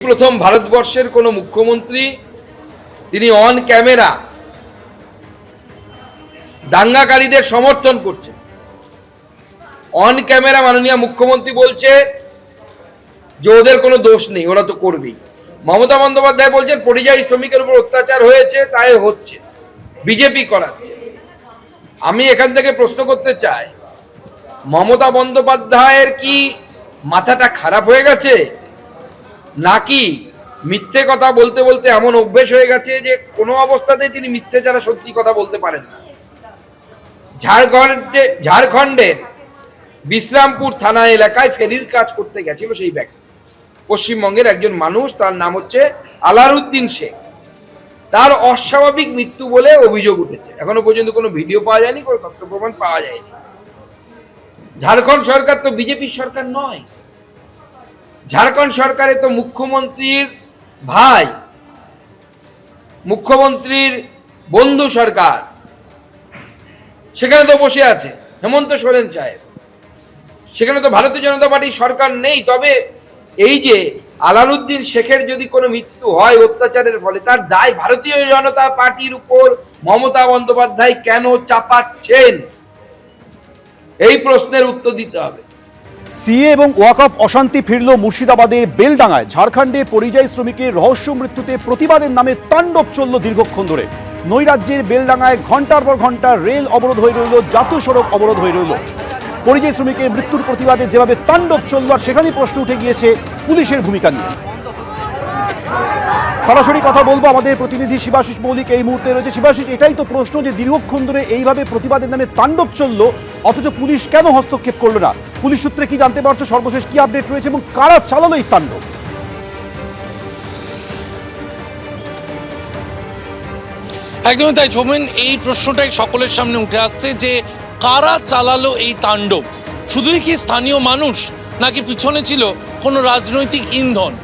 প্রথম ভারতবর্ষের কোন মুখ্যমন্ত্রী তিনি অন ক্যামেরা দাঙ্গাকারীদের সমর্থন করছেন। অন ক্যামেরা মাননীয় মুখ্যমন্ত্রী বলছে যে ওদের কোনো দোষ নেই, ওরা তো করবেই। মমতা বন্দ্যোপাধ্যায় বলছেন পরিযায়ী শ্রমিকের উপর অত্যাচার হয়েছে, তাই হচ্ছে, বিজেপি করাচ্ছে। আমি এখান থেকে প্রশ্ন করতে চাই, মমতা বন্দ্যোপাধ্যায়ের কি মাথাটা খারাপ হয়ে গেছে, নাকি মিথ্যে কথা বলতে বলতে এমন অভ্যেস হয়ে গেছে যে কোনো অবস্থাতেই তিনি মিথ্যে ছাড়া সত্যি কথা বলতে পারেন না? ঝাড়খণ্ডের বিশ্রামপুর থানা এলাকায় ফেরির কাজ করতে গেছিল সেই ব্যক্তি, পশ্চিমবঙ্গের একজন মানুষ, তার নাম হচ্ছে আলারউদ্দিন শেখ। তার অস্বাভাবিক মৃত্যু বলে অভিযোগ উঠেছে। এখনো পর্যন্ত কোনো ভিডিও পাওয়া যায়নি, কোনো তথ্য প্রমাণ পাওয়া যায়নি। ঝাড়খণ্ড সরকার তো বিজেপির সরকার নয়, ঝাড়খণ্ড সরকারে তো মুখ্যমন্ত্রীর ভাই, মুখ্যমন্ত্রীর বন্ধু সরকার, সেখানে তো বসে আছে হেমন্ত সোরেন সাহেব। সেখানে তো ভারতীয় জনতা পার্টির সরকার নেই। তবে এই যে আলারউদ্দিন শেখের যদি কোনো মৃত্যু হয় অত্যাচারের ফলে, তার দায় ভারতীয় জনতা পার্টির উপর মমতা বন্দ্যোপাধ্যায় কেন চাপাচ্ছেন? এই প্রশ্নের উত্তর দিতে হবে। সিএ এবং ওয়াকফ অশান্তি ফিরল মুর্শিদাবাদের বেলডাঙ্গায়। ঝাড়খণ্ডে পরিযায়ী শ্রমিকের রহস্য মৃত্যুতে প্রতিবাদের নামে তাণ্ডব চলল দীর্ঘক্ষণ ধরে। নৈরাজ্যের বেলডাঙ্গায় ঘন্টার পর ঘন্টা রেল অবরোধ হয়ে রইল, জাতীয় সড়ক অবরোধ হয়ে রইল। পরিযায়ী শ্রমিকের মৃত্যুর প্রতিবাদে যেভাবে তাণ্ডব চলল, আর সেখানেই প্রশ্ন উঠে গিয়েছে পুলিশের ভূমিকা নিয়ে। সরাসরি কথা বলবো, আমাদের প্রতিনিধি শিবাশিস মৌলিক এই মুহূর্তে রয়েছে। শিবাশিস, এটাই তো প্রশ্ন যে দীর্ঘক্ষণ ধরে এইভাবে প্রতিবাদের নামে তাণ্ডব চললো, অথচ পুলিশ কেন হস্তক্ষেপ করলো না? পুলিশ সূত্রে কি জানতে পারছো, সর্বশেষ কি আপডেট রয়েছে এবং কারা চালালো এই তাণ্ডব? একদমই তাই ঝোমেন, এই প্রশ্নটাই সকলের সামনে উঠে আসছে যে কারা চালালো এই তাণ্ডব। শুধুই কি স্থানীয় মানুষ, নাকি পিছনে ছিল কোনো রাজনৈতিক ইন্ধন?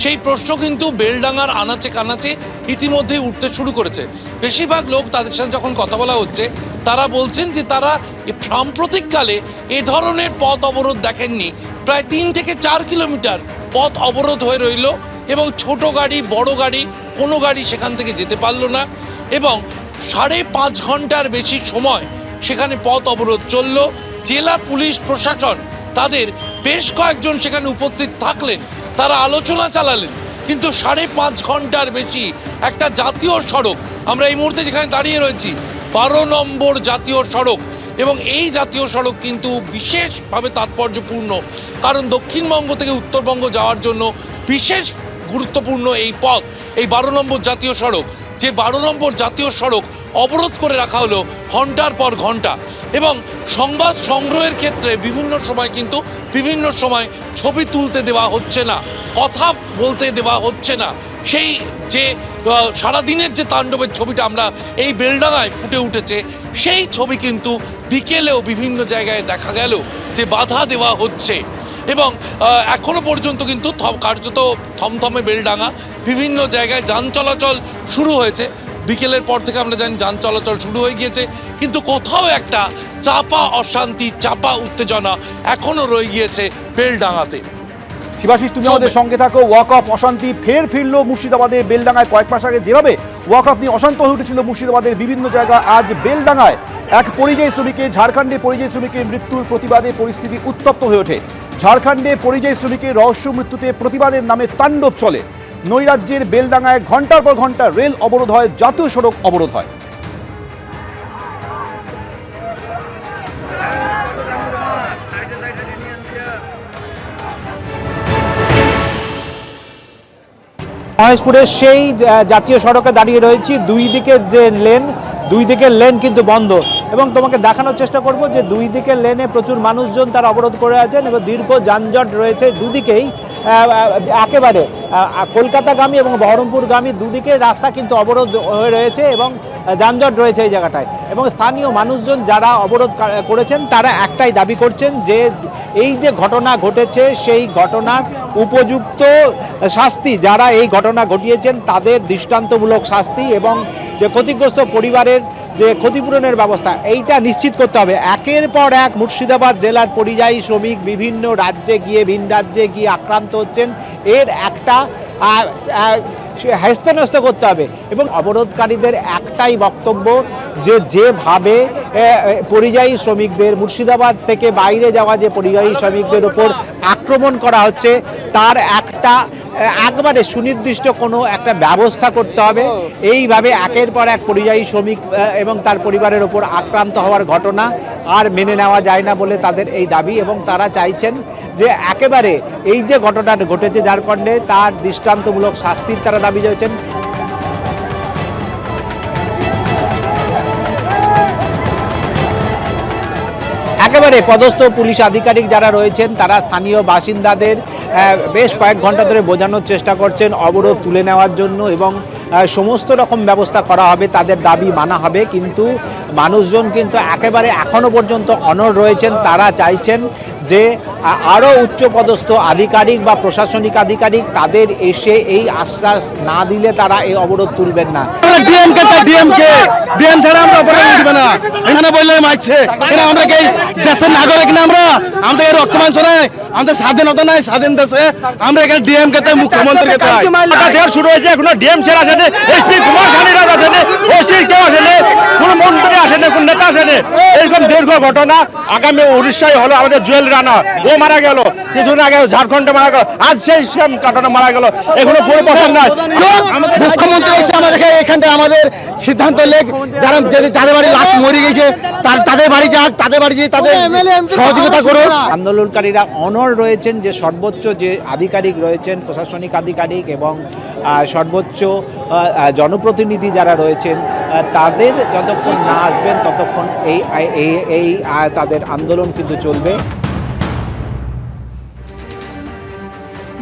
সেই প্রশ্ন কিন্তু বেলডাঙ্গার আনাচে কানাচে ইতিমধ্যেই উঠতে শুরু করেছে। বেশিরভাগ লোক, তাদের সাথে যখন কথা বলা হচ্ছে, তারা বলছেন যে তারা সাম্প্রতিককালে এ ধরনের পথ অবরোধ দেখেননি। প্রায় 3 থেকে 4 কিলোমিটার পথ অবরোধ হয়ে রইল এবং ছোট গাড়ি, বড় গাড়ি, কোনো গাড়ি সেখান থেকে যেতে পারলো না এবং 5.5 ঘন্টার বেশি সময় সেখানে পথ অবরোধ চলল। জেলা পুলিশ প্রশাসন তাদের বেশ কয়েকজন সেখানে উপস্থিত থাকলেন, তারা আলোচনা চালালেন, কিন্তু 5.5 ঘন্টার বেশি একটা জাতীয় সড়ক, আমরা এই মুহূর্তে যেখানে দাঁড়িয়ে রয়েছি 12 নম্বর জাতীয় সড়ক, এবং এই জাতীয় সড়ক কিন্তু বিশেষভাবে তাৎপর্যপূর্ণ, কারণ দক্ষিণবঙ্গ থেকে উত্তরবঙ্গ যাওয়ার জন্য বিশেষ গুরুত্বপূর্ণ এই পথ, এই 12 নম্বর জাতীয় সড়ক। যে 12 নম্বর জাতীয় সড়ক অবরোধ করে রাখা হলো ঘন্টার পর ঘন্টা, এবং সংবাদ সংগ্রহের ক্ষেত্রে বিভিন্ন সময় কিন্তু বিভিন্ন সময় ছবি তুলতে দেওয়া হচ্ছে না, কথা বলতে দেওয়া হচ্ছে না। সেই যে সারাদিনের যে তাণ্ডবের ছবিটা আমরা এই বেলডাঙ্গায় ফুটে উঠেছে, সেই ছবি কিন্তু বিকেলেও বিভিন্ন জায়গায় দেখা গেল যে বাধা দেওয়া হচ্ছে। এবং এখনো পর্যন্ত কিন্তু কার্যত থমথমে বেলডাঙ্গা, বিভিন্ন জায়গায় যান চলাচল শুরু হয়েছে। বিকেলের পর থেকে আমরা জানি যান চলাচল শুরু হয়ে গিয়েছে, কিন্তু কোথাও একটা চাপা অশান্তি, চাপা উত্তেজনা এখনো রয়ে গিয়েছে বেলডাঙ্গাতে। শিবাশিস, তুমি আমাদের সঙ্গে থাকো। ওয়াকফ অশান্তি ফের ফিরলো মুর্শিদাবাদের বেলডাঙ্গায়। কয়েক মাস আগে যেভাবে ওয়াকফ নিয়ে অশান্ত হয়ে উঠেছিল মুর্শিদাবাদের বিভিন্ন জায়গা, আজ বেলডাঙ্গায় এক পরিযায়ী শ্রমিকের, ঝাড়খণ্ডে পরিযায়ী শ্রমিকের মৃত্যুর প্রতিবাদে পরিস্থিতি উত্তপ্ত হয়ে ওঠে। ঝাড়খণ্ডে পরিযায়ী শ্রমিকের রহস্য মৃত্যুতে প্রতিবাদের নামে তাণ্ডব চলে। নৈরাজ্যের বেলডাঙ্গায় ঘন্টার পর ঘন্টা রেল অবরোধ হয়, জাতীয় সড়ক অবরোধ হয়। মহেশপুরের সেই জাতীয় সড়কে দাঁড়িয়ে রয়েছি। দুই দিকের যে লেন, দুই দিকের লেন কিন্তু বন্ধ, এবং তোমাকে দেখানোর চেষ্টা করব যে দুই দিকের লেনে প্রচুর মানুষজন তারা অবরোধ করে আছেন এবং দীর্ঘ যানজট রয়েছে দুদিকেই। একেবারে কলকাতাগামী এবং বহরমপুরগামী দুদিকের রাস্তা কিন্তু অবরোধ হয়ে রয়েছে এবং যানজট রয়েছে এই জায়গাটায়। এবং স্থানীয় মানুষজন যারা অবরোধ করেছেন তারা একটাই দাবি করছেন যে এই যে ঘটনা ঘটেছে সেই ঘটনার উপযুক্ত শাস্তি, যারা এই ঘটনা ঘটিয়েছেন তাদের দৃষ্টান্তমূলক শাস্তি, এবং যে ক্ষতিগ্রস্ত পরিবারের যে ক্ষতিপূরণের ব্যবস্থা, এইটা নিশ্চিত করতে হবে। একের পর এক মুর্শিদাবাদ জেলার পরিযায়ী শ্রমিক বিভিন্ন রাজ্যে গিয়ে, ভিন রাজ্যে গিয়ে আক্রান্ত হচ্ছেন। এর একটা হ্যস্ত করতে হবে। এবং অবরোধকারীদের একটাই বক্তব্য যে যেভাবে পরিযায়ী শ্রমিকদের, মুর্শিদাবাদ থেকে বাইরে যাওয়া যে পরিযায়ী শ্রমিকদের উপর আক্রমণ করা হচ্ছে, তার একবারে সুনির্দিষ্ট কোনো একটা ব্যবস্থা করতে হবে। এইভাবে একের পর এক পরিযায়ী শ্রমিক এবং তার পরিবারের ওপর আক্রান্ত হওয়ার ঘটনা আর মেনে নেওয়া যায় না বলে তাদের এই দাবি। এবং তারা চাইছেন যে একেবারে এই যে ঘটনাটা ঘটেছে ঝাড়খণ্ডে, তার দৃষ্টান্তমূলক শাস্তির তারা দাবি করেছেন। একেবারে পদস্থ পুলিশ আধিকারিক যারা রয়েছেন তারা স্থানীয় বাসিন্দাদের বেশ কয়েক ঘন্টা ধরে বোঝানোর চেষ্টা করছেন অবরোধ তুলে নেওয়ার জন্য এবং সমস্ত রকম ব্যবস্থা করা হবে, তাদের দাবি মানা হবে। কিন্তু মানুষজন কিন্তু একেবারে এখনো পর্যন্ত অনড় রয়েছেন। তারা চাইছেন যে আরও উচ্চপদস্থ আধিকারিক বা প্রশাসনিক আধিকারিক তাদের এসে এই আশ্বাস না দিলে তারা এই অবরোধ তুলবেন না। ডিএম ছাড়া আমরা অবরোধ দিব না, এখানে বললে মারছে। আমরা কি দেশের নাগরিক না? আমাদের রক্ত মাংস নাই, আমাদের স্বাধীনতা নাই। স্বাধীন দেশে আমরা এখানে ডিএম কে চাই, মুখ্যমন্ত্রীকে চাই। শুরু হয়েছে, এখনো ডিএম ছেড়ে আসেনি, এসপি কুমার শানিরাজ আসেনি, ওসি কেউ আসেনি, কোন মন্ত্রী আসেনি, কোন নেতা আসেনি। এইরকম দীর্ঘ ঘটনা। আগামী উড়িষ্যায় হলো আমাদের জুয়েল রানা, ও মারা গেল কিছুদিন আগে, ঝাড়খণ্ডে মারা গেল, আজ সেই সেম ঘটনা মারা গেল। এখনো কোনো বছর নাই। মুখ্যমন্ত্রী এসে আমাদেরকে এখানটা আমাদের সিদ্ধান্ত লেখ, যারা যাদের বাড়ি লাশ মরে গেছে তাদের বাড়ি যাক, তাদের বাড়ি যেয়ে তাদের সহযোগিতা করুন। আন্দোলনকারীরা অনড় রয়েছেন যে সর্বোচ্চ যে আধিকারিক রয়েছেন, প্রশাসনিক আধিকারিক এবং সর্বোচ্চ জনপ্রতিনিধি যারা রয়েছেন, তাদের যতক্ষণ না আসবেন ততক্ষণ এই তাদের আন্দোলন কিন্তু চলবে।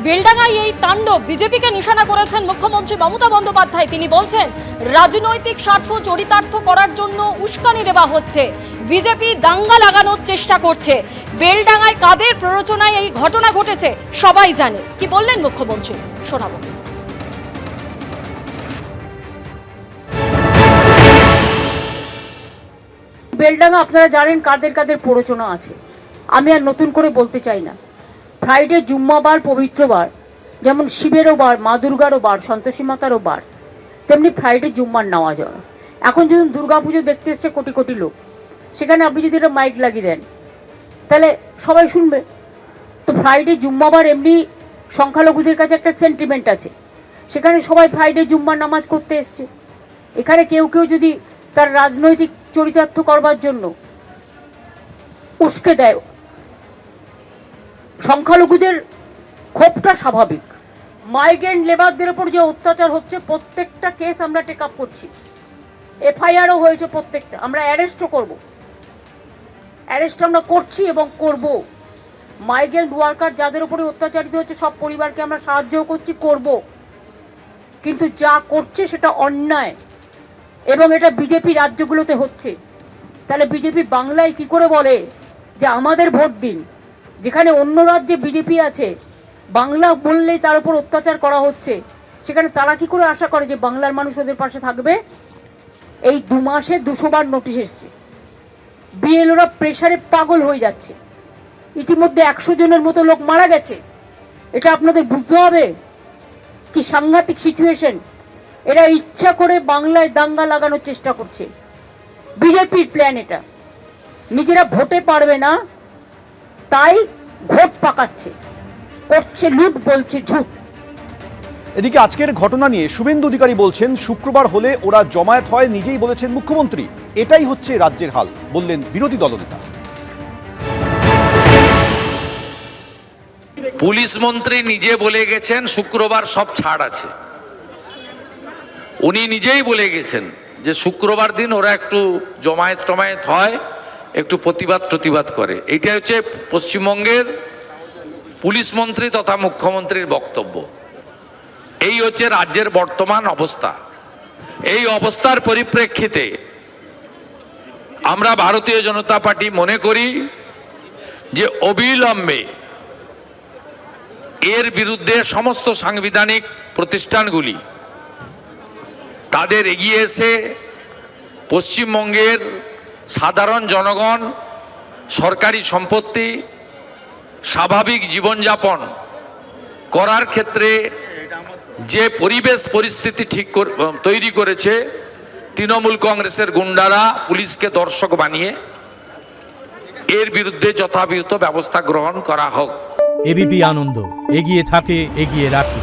বেলডাঙ্গায় এই তাণ্ডব বিজেপিকে নিশানা করেছেন মুখ্যমন্ত্রী মমতা বন্দ্যোপাধ্যায়। তিনি বলছেন রাজনৈতিক স্বার্থ চরিতার্থ করার জন্য উস্কানি দেওয়া হচ্ছে, বিজেপি দাঙ্গা লাগানোর চেষ্টা করছে। বেলডাঙ্গায় কাদের প্ররোচনায় এই ঘটনা ঘটেছে সবাই জানে। কি বললেন মুখ্যমন্ত্রী শোনাবো। বেলডাঙ্গা আপনারা জানেন কাদের কাদের প্ররোচনা আছে, আমি আর নতুন করে বলতে চাই না। ফ্রাইডে জুম্মাবার পবিত্র বার, যেমন শিবেরও বার, মা দুর্গারও বার, সন্তোষী মাতারও বার, তেমনি ফ্রাইডে জুম্মার নেওয়া যায়। এখন যদি দুর্গাপুজো দেখতে এসছে কোটি কোটি লোক, সেখানে আপনি যদি একটা মাইক লাগিয়ে দেন তাহলে সবাই শুনবে। তো ফ্রাইডে জুম্মাবার এমনি সংখ্যালঘুদের কাছে একটা সেন্টিমেন্ট আছে, সেখানে সবাই ফ্রাইডে জুম্মার নামাজ করতে এসছে। এখানে কেউ কেউ যদি তার রাজনৈতিক চরিতার্থ করবার জন্য উস্কে দেয়, সংখ্যালঘুদের ক্ষোভটা স্বাভাবিক। মাইগ্রেন্ট লেবারদের উপর যে অত্যাচার হচ্ছে প্রত্যেকটা কেস আমরা টেক আপ করছি, এফআইআরও হয়েছে প্রত্যেকটা, আমরা অ্যারেস্টও করব, অ্যারেস্ট আমরা করছি এবং করব। মাইগ্রেন্ট ওয়ার্কার যাদের উপরে অত্যাচারিত হচ্ছে সব পরিবারকে আমরা সাহায্য করছি, করব। কিন্তু যা করছে সেটা অন্যায় এবং এটা বিজেপি রাজ্যগুলোতে হচ্ছে। তাহলে বিজেপি বাংলায় কি করে বলে যে আমাদের ভোট দিন, যেখানে অন্য রাজ্যে বিজেপি আছে, বাংলা বললেই তার উপর অত্যাচার করা হচ্ছে, সেখানে তারা কি করে আশা করে যে বাংলার মানুষ ওদের পাশে থাকবে? এই 2 মাসে 200 বার নোটিশ এসছে, বিএলওরা প্রেসারে পাগল হয়ে যাচ্ছে, ইতিমধ্যে 100 জনের মতো লোক মারা গেছে। এটা আপনাদের বুঝতে হবে কি সাংঘাতিক সিচুয়েশন। এরা ইচ্ছা করে বাংলায় দাঙ্গা লাগানোর চেষ্টা করছে, বিজেপির প্ল্যান এটা। নিজেরা ভোটে পারবে না তাই ভোট পাকাচ্ছে, করছে লুট, বলছে ঝুট। এদিকে আজকের ঘটনা নিয়ে শুভেন্দু অধিকারী বলছেন শুক্রবার হলে ওরা জমায়েত হয়, নিজেই বলেছেন মুখ্যমন্ত্রী। এটাই হচ্ছে রাজ্যের হাল, বললেন বিরোধী দলনেতা। পুলিশ মন্ত্রী নিজে বলে গেছেন শুক্রবার সব ছাড় আছে। উনি নিজেই বলে গেছেন যে শুক্রবার দিন ওরা একটু জমায়েত হয়, একটু প্রতিবাদ করে। এইটা হচ্ছে পশ্চিমবঙ্গের পুলিশ মন্ত্রী তথা মুখ্যমন্ত্রীর বক্তব্য। এই হচ্ছে রাজ্যের বর্তমান অবস্থা। এই অবস্থার পরিপ্রেক্ষিতে আমরা ভারতীয় জনতা পার্টি মনে করি যে অবিলম্বে এর বিরুদ্ধে সমস্ত সাংবিধানিক প্রতিষ্ঠানগুলি তাদের এগিয়ে এসে পশ্চিমবঙ্গের সাধারণ জনগণ সরকারি সম্পত্তি স্বাভাবিক জীবনযাপন করার ক্ষেত্রে যে পরিবেশ পরিস্থিতি তৈরি করেছে তৃণমূল কংগ্রেসের গুন্ডারা পুলিশকে দর্শক বানিয়ে, এর বিরুদ্ধে যথাযথ ব্যবস্থা গ্রহণ করা হোক। এবিপি আনন্দ, এগিয়ে থাকে, এগিয়ে রাখে।